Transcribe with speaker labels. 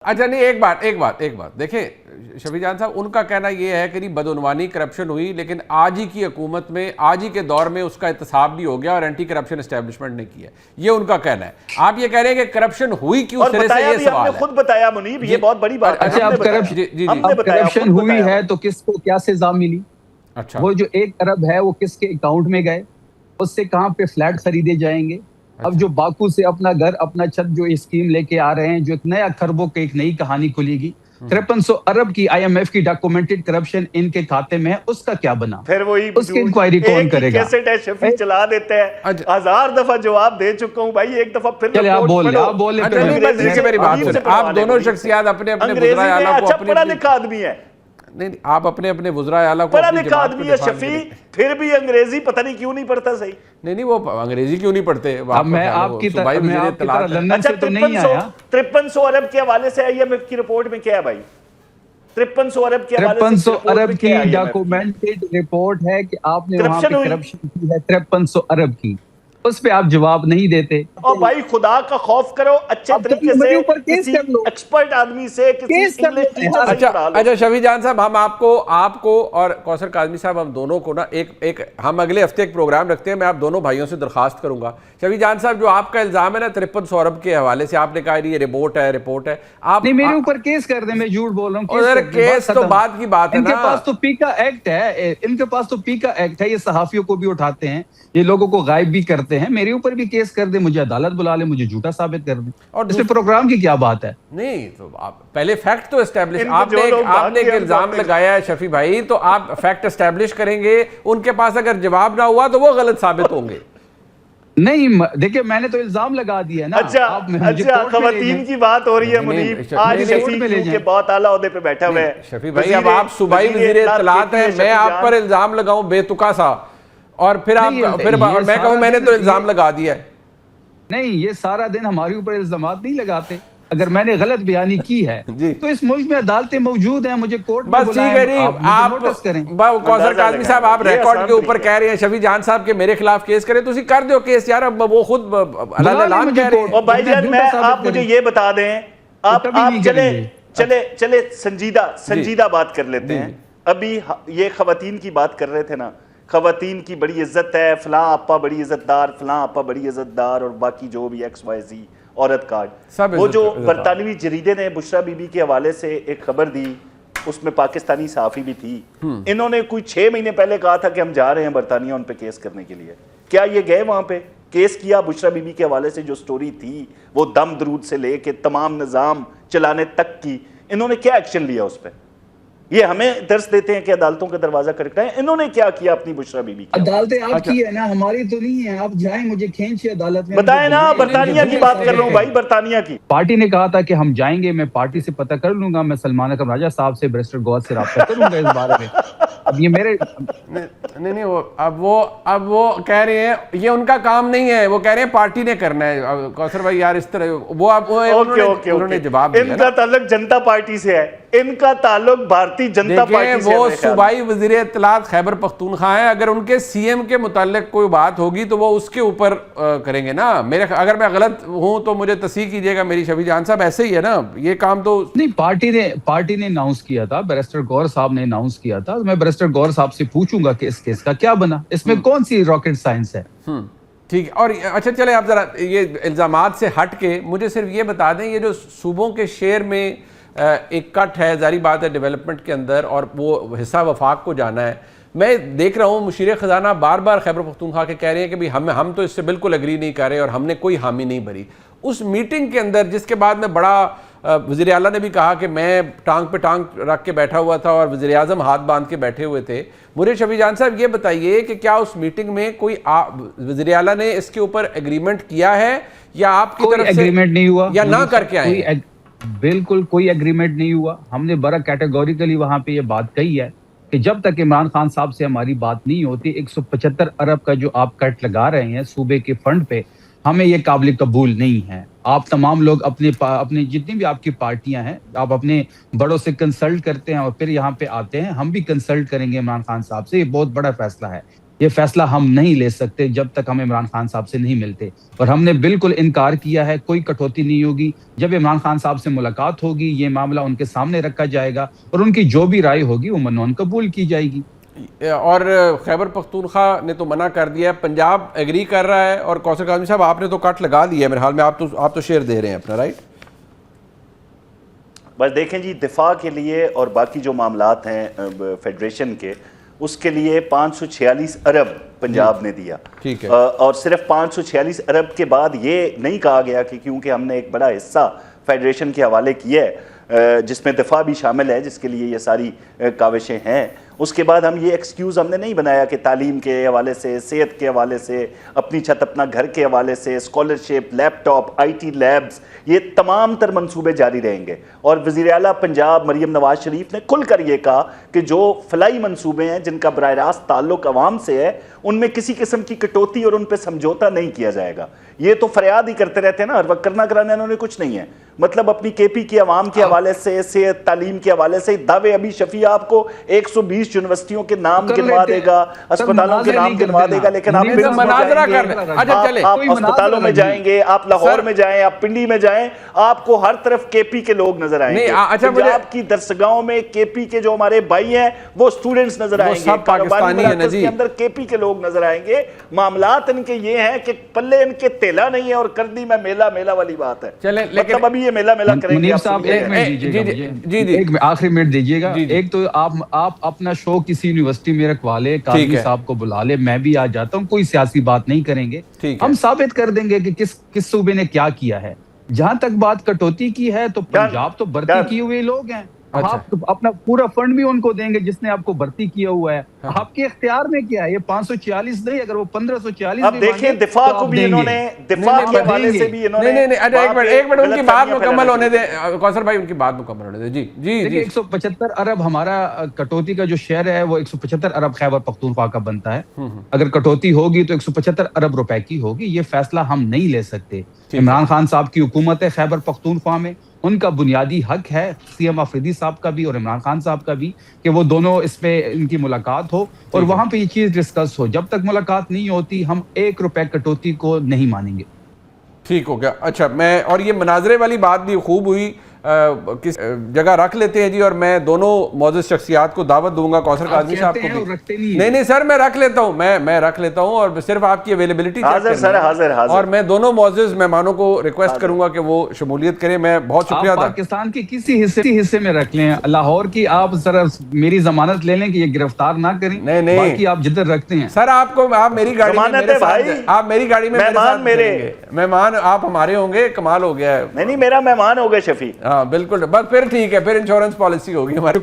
Speaker 1: اچھا نہیں، ایک بات دیکھیں شفیع جان صاحب، ان کا کہنا یہ ہے کہ بدعنوانی کرپشن ہوئی، لیکن آج ہی کی حکومت میں، آج ہی کے دور میں اس کا احتساب بھی ہو گیا اور اینٹی کرپشن اسٹیبلشمنٹ نے کیا، یہ ان کا کہنا ہے۔ آپ یہ کہہ رہے ہیں کہ کرپشن ہوئی کیوں سرے سے، یہ سوال ہے۔
Speaker 2: ہم نے خود بتایا منیب، یہ بہت بڑی بات ہے۔
Speaker 3: اچھا اب کرپشن ہوئی ہے تو کس کو کیا سزا ملی؟
Speaker 1: اچھا
Speaker 3: وہ جو 1 ارب ہے وہ کس کے اکاؤنٹ میں گئے؟ اس سے کہاں پہ فلیٹ خریدے جائیں گے؟ اب جو باکو سے اپنا گھر اپنا چھت جو اسکیم لے کے آ رہے ہیں، جو ایک نیا خربوں کی ایک نئی کہانی کھلے گی، 5300 ارب کی IMF کی ڈاکومنٹڈ کرپشن ان کے کھاتے میں ہے، اس کا کیا بنا؟
Speaker 2: پھر وہی
Speaker 3: اس کی انکوائری کون کرے گا؟
Speaker 2: کیسٹ ہے شفیع چلا دیتے ہیں، 1000 دفعہ جواب دے چکا ہوں بھائی، ایک دفعہ پھر
Speaker 3: چلے آپ بولے
Speaker 1: میری بات سنیں، آپ دونوں شخصیات اپنے وزراء اعلیٰ کو،
Speaker 2: اچھا پڑھا لکھا آدمی ہے،
Speaker 1: نہیں آپ اپنے وزراء اعلیٰ کو
Speaker 2: پڑھا لکھا آدمی ہے شفیع، پھر بھی انگریزی پتہ نہیں کیوں نہیں پڑھتا صحیح۔
Speaker 1: نہیں وہ انگریزی کیوں نہیں پڑھتے؟
Speaker 3: اب میں آپ کی طرح لندن سے تو نہیں آیا۔
Speaker 2: 5300 ارب کے حوالے سے IMF کی رپورٹ میں کیا ہے بھائی؟ 5300 ارب کے حوالے سے
Speaker 3: 5300 ارب کی ڈاکومنٹڈ رپورٹ ہے کہ آپ نے وہاں پہ کرپشن کی ہے 5300 ارب کی، اس پہ آپ جواب نہیں دیتے۔
Speaker 2: اور بھائی خدا کا خوف کرو، اچھے طریقے سے کسی ایکسپرٹ آدمی سے، کسی انگلش ٹیچر سے پڑھا لو۔
Speaker 1: اچھا شفیع جان صاحب، ہم آپ کو اور کوثر کاظمی صاحب، ہم دونوں کو نا ایک ہم اگلے ہفتے ایک پروگرام رکھتے ہیں، میں آپ دونوں بھائیوں سے درخواست کروں گا۔ شفیع جان صاحب، جو آپ کا الزام ہے نا 5300 ارب کے حوالے سے، آپ نے کہا یہ رپورٹ ہے، آپ
Speaker 3: نہیں میرے اوپر کیس کر دیں، میں جھوٹ بول رہا ہوں۔
Speaker 1: کیس تو بعد کی بات ہے نا،
Speaker 3: ان کے پاس تو پیکا ایکٹ ہے، یہ صحافیوں کو بھی اٹھاتے ہیں، یہ لوگوں کو غائب بھی کرتے ہیں، میرے اوپر بھی کیس کر دیں، مجھے عدالت بلا لیں، مجھے جھوٹا ثابت کر دیں، اور اس میں پروگرام کی کیا بات ہے؟
Speaker 1: نہیں تو آپ پہلے فیکٹ تو اسٹیبلش، آپ نے ایک الزام لگایا ہے شفیع بھائی، تو آپ فیکٹ اسٹیبلش کریں گے، ان کے پاس اگر جواب نہ ہوا تو وہ غلط ثابت ہوں گے۔
Speaker 3: نہیں دیکھیں میں نے تو الزام لگا دیا نا۔
Speaker 2: اچھا خواتین کی بات ہو رہی ہے منیب، آج شفیع کے بہت اعلیٰ عہدے پہ بیٹھا ہوئے ہیں۔
Speaker 1: شفیع بھائی اب آپ صوبائی وزیر اطلاعات ہیں، میں آپ پر الزام لگاؤں بے تکا سا، اور پھر میں کہوں میں نے تو الزام لگا دیا ہے۔
Speaker 3: نہیں یہ سارا دن ہمارے اوپر الزامات نہیں لگاتے، اگر میں نے غلط بیانی کی ہے تو اس ملک میں عدالتیں موجود ہیں، مجھے کورٹ میں بلائیں، آپ نوٹس کریں۔
Speaker 1: کوثر کاظمی صاحب، آپ ریکارڈ کے اوپر کہہ رہے ہیں شفیع جان صاحب کے میرے خلاف کیس کریں، تو اسی کر دیو کیس یار، اب وہ خود اعلان کہہ رہے ہیں۔
Speaker 2: اور بھائی جان آپ مجھے یہ بتا دیں، آپ چلے سنجیدہ بات کر لیتے ہیں۔ ابھی یہ خواتین کی بات کر رہے تھے نا، خواتین کی بڑی عزت ہے، فلاں آپا بڑی عزت دار، فلاں آپا بڑی عزت دار، اور باقی جو بھی XYZ عورت کارڈ، وہ جو برطانوی جریدے نے بشرا بی بی کے حوالے سے ایک خبر دی، اس میں پاکستانی صحافی بھی تھی، انہوں نے کوئی 6 مہینے پہلے کہا تھا کہ ہم جا رہے ہیں برطانیہ ان پہ کیس کرنے کے لیے۔ کیا یہ گئے وہاں پہ کیس کیا؟ بشرا بی بی کے حوالے سے جو سٹوری تھی، وہ دم درود سے لے کے تمام نظام چلانے تک کی، انہوں نے کیا ایکشن لیا اس پہ؟ یہ ہمیں درس دیتے ہیں کہ عدالتوں کا دروازہ کھٹکھٹائیں، انہوں نے کیا کیا اپنی بشرا بی بی کی؟
Speaker 3: عدالتیں آپ کی ہے نا، ہماری تو نہیں ہے، آپ جائیں مجھے کھینچے عدالت میں۔
Speaker 2: بتائیں نا، برطانیہ کی بات کر رہا ہوں بھائی، برطانیہ کی۔
Speaker 3: پارٹی نے کہا تھا کہ ہم جائیں گے، میں پارٹی سے پتہ کر لوں گا، میں سلمان اکرم راجہ صاحب سے، بیرسٹر گوہر سے رابطہ کروں گا اس بارے میں۔ اب یہ میرے
Speaker 1: نہیں اب وہ کہہ رہے ہیں یہ ان کا کام نہیں ہے، وہ کہہ رہے ہیں پارٹی نے کرنا ہے۔ کوثر بھائی یار اس طرح وہ انہوں نے جواب دیا،
Speaker 2: ان کا تعلق جنتا پارٹی سے ہے، ان کا تعلق بھارتی جنتا پارٹی سے ہے۔
Speaker 1: وہ صوبائی وزیر اطلاعات خیبر پختونخوا ہیں، اگر ان کے CM کے متعلق کوئی بات ہوگی تو وہ اس کے اوپر کریں گے نا۔ اگر میں غلط ہوں تو مجھے تصحیح کیجئے گا میری شفیع جان صاحب، ایسے ہی ہے نا یہ کام تو؟
Speaker 3: نہیں پارٹی نے اناؤنس کیا تھا، بیرسٹر گوہر صاحب نے اناؤنس کیا تھا، میں بیرسٹر گوہر صاحب سے پوچھوں گا کہ اس کیس کا کیا بنا، اس میں کون سی راکٹ سائنس ہے۔
Speaker 1: ٹھیک ہے، اور اچھا چلیں آپ ذرا یہ الزامات سے ہٹ کے مجھے صرف یہ بتا دیں، یہ جو صوبوں کے شیئر میں ایک کٹ ہے، ظاہری بات ہے ڈیولپمنٹ کے اندر، اور وہ حصہ وفاق کو جانا ہے، میں دیکھ رہا ہوں مشیر خزانہ بار بار خیبر پختونخوا کے کہہ رہے ہیں کہ ہم تو اس سے بالکل اگری نہیں کر رہے اور ہم نے کوئی حامی نہیں بھری۔ اس میٹنگ کے اندر جس کے بعد میں بڑا وزیر اعلیٰ نے بھی کہا کہ میں ٹانگ پہ ٹانگ رکھ کے بیٹھا ہوا تھا اور وزیر اعظم ہاتھ باندھ کے بیٹھے ہوئے تھے، مجھے شفیع جان صاحب یہ بتائیے کہ کیا اس میٹنگ میں کوئی وزیر اعلیٰ نے اس کے اوپر ایگریمنٹ کیا ہے، یا آپ کی طرف سے
Speaker 3: ایگریمنٹ نہیں ہوا
Speaker 1: یا نہ کر کے آئے؟
Speaker 3: بالکل کوئی ایگریمنٹ نہیں ہوا، ہم نے بڑا کیٹیگوریکلی وہاں پہ یہ بات کہی ہے کہ جب تک عمران خان صاحب سے ہماری بات نہیں ہوتی، 175 ارب کا جو آپ کٹ لگا رہے ہیں صوبے کے فنڈ پہ، ہمیں یہ قابل قبول نہیں ہے۔ آپ تمام لوگ اپنے جتنی بھی آپ کی پارٹیاں ہیں، آپ اپنے بڑوں سے کنسلٹ کرتے ہیں اور پھر یہاں پہ آتے ہیں، ہم بھی کنسلٹ کریں گے عمران خان صاحب سے، یہ بہت بڑا فیصلہ ہے۔ یہ فیصلہ ہم نہیں لے سکتے جب تک ہم عمران خان صاحب سے نہیں ملتے، اور ہم نے بالکل انکار کیا ہے، کوئی کٹوتی نہیں ہوگی. جب عمران خان صاحب سے ملاقات ہوگی یہ معاملہ ان کے سامنے رکھا جائے گا اور ان کی جو بھی رائے ہوگی وہ منون قبول کی جائے گی.
Speaker 1: اور خیبر پختونخوا نے تو منع کر دیا ہے، پنجاب ایگری کر رہا ہے، اور کوثر کاظمی صاحب آپ نے تو کٹ لگا دیا ہے میرے حال میں، آپ تو شیئر دے رہے ہیں اپنا، رائٹ؟
Speaker 2: بس دیکھیں جی، دفاع کے لیے اور باقی جو معاملات ہیں فیڈریشن کے، اس کے لیے 546 ارب پنجاب نے دیا،
Speaker 1: ٹھیک ہے،
Speaker 2: اور صرف 546 ارب کے بعد یہ نہیں کہا گیا کہ کیونکہ ہم نے ایک بڑا حصہ فیڈریشن کے حوالے کیا ہے جس میں دفاع بھی شامل ہے، جس کے لیے یہ ساری کاوشیں ہیں، اس کے بعد ہم یہ ایکسکیوز ہم نے نہیں بنایا کہ تعلیم کے حوالے سے، صحت کے حوالے سے، اپنی چھت اپنا گھر کے حوالے سے، scholarship, laptop, I T labs, یہ تمام تر منصوبے جاری رہیں گے. اور وزیر اعلیٰ پنجاب مریم نواز شریف نے کھل کر یہ کہا کہ جو فلاحی منصوبے ہیں جن کا براہ راست تعلق عوام سے ہے، ان میں کسی قسم کی کٹوتی اور ان پہ سمجھوتا نہیں کیا جائے گا. یہ تو فریاد ہی کرتے رہتے ہیں نا ہر وقت، کرنا کرانا انہوں نے کچھ نہیں ہے. مطلب اپنی کے پی کی عوام کے حوالے سے، صحت تعلیم کے حوالے سے دعوے، ابھی شفیع آپ کو 120 یونیورسٹیوں کے نام گنوا دے گا، اسپتالوں کے نام گنوا دے گا، لیکن آپ اسپتالوں میں جائیں گے، آپ لاہور میں جائیں، آپ پنڈی میں جائیں، آپ کو ہر طرف کے پی کے لوگ نظر آئیں گے. پنجاب کی درسگاہوں میں کے پی کے جو ہمارے بھائی ہیں وہ سٹوڈنٹس نظر آئیں گے، کاروباری مراکز کے اندر کے پی کے لوگ نظر آئیں گے. معاملات ان کے یہ ہیں کہ پلے ان کے تیلا نہیں ہے اور کر دی میں میلہ میلہ والی بات ہے. مطلب ابھی یہ میلہ میلہ کریں گے.
Speaker 3: منیب صاحب ایک منٹ آخری منٹ دیجیے گا. ایک تو آپ اپنا شو کسی یونیورسٹی میں رکھوا لے، قاضی صاحب کو بلا لے، میں بھی آ جاتا ہوں، کوئی سیاسی بات نہیں کریں گے، ہم ثابت کر دیں گے کہ کس صوبے نے کیا کیا ہے. جہاں تک بات کٹوتی کی ہے تو پنجاب تو بھرتی کیے ہوئے لوگ ہیں، آپ اپنا پورا فنڈ بھی ان کو دیں گے جس نے آپ کو بھرتی کیا ہوا ہے. آپ کے اختیار میں کیا ہے، یہ 546 نہیں، اگر وہ 1540
Speaker 2: اب دیکھیں دفاع کو بھی انہوں نے، دفاع کے حوالے سے بھی انہوں نے،
Speaker 1: ایک منٹ ان کی بات مکمل ہونے دیں کوثر بھائی، ان کی بات مکمل ہونے دیں. جی
Speaker 3: 175 ارب ہمارا کٹوتی کا جو شیئر ہے وہ 175 ارب خیبر پختونخوا کا بنتا ہے. اگر کٹوتی ہوگی تو 175 ارب روپے کی ہوگی. یہ فیصلہ ہم نہیں لے سکتے. عمران خان صاحب کی حکومت ہے خیبر پختونخوا میں، ان کا بنیادی حق ہے، سی ایم آفریدی صاحب کا بھی اور عمران خان صاحب کا بھی، کہ وہ دونوں اس پہ ان کی ملاقات ہو اور وہاں پہ یہ چیز ڈسکس ہو. جب تک ملاقات نہیں ہوتی ہم 1 روپے کٹوتی کو نہیں مانیں گے.
Speaker 1: ٹھیک ہو گیا. اچھا، میں اور یہ مناظرے والی بات بھی خوب ہوئی، کس جگہ رکھ لیتے ہیں جی، اور میں دونوں معزز شخصیات کو دعوت دوں گا، کوثر کاظمی صاحب کو بھی. نہیں سر، میں رکھ لیتا ہوں، میں رکھ لیتا ہوں، اور صرف آپ کی اویلیبلٹی
Speaker 2: حاضر،
Speaker 1: اور میں دونوں معزز مہمانوں کو ریکویسٹ کروں گا کہ وہ شمولیت کریں. میں بہت شکریہ ادا.
Speaker 3: پاکستان کی کسی حصے میں رکھ لیں، لاہور کی آپ ذرا میری ضمانت لے لیں کہ یہ گرفتار نہ کریں. نہیں، باقی آپ جدھر رکھتے ہیں
Speaker 1: سر، آپ میری گاڑی میں، آپ میری گاڑی میں مہمان، آپ ہمارے ہوں گے. کمال ہو گیا ہے.
Speaker 2: نہیں، میرا مہمان ہو گئے شفیع.
Speaker 1: ہاں بالکل، بس پھر ٹھیک ہے، پھر انشورنس پالیسی ہوگی ہماری.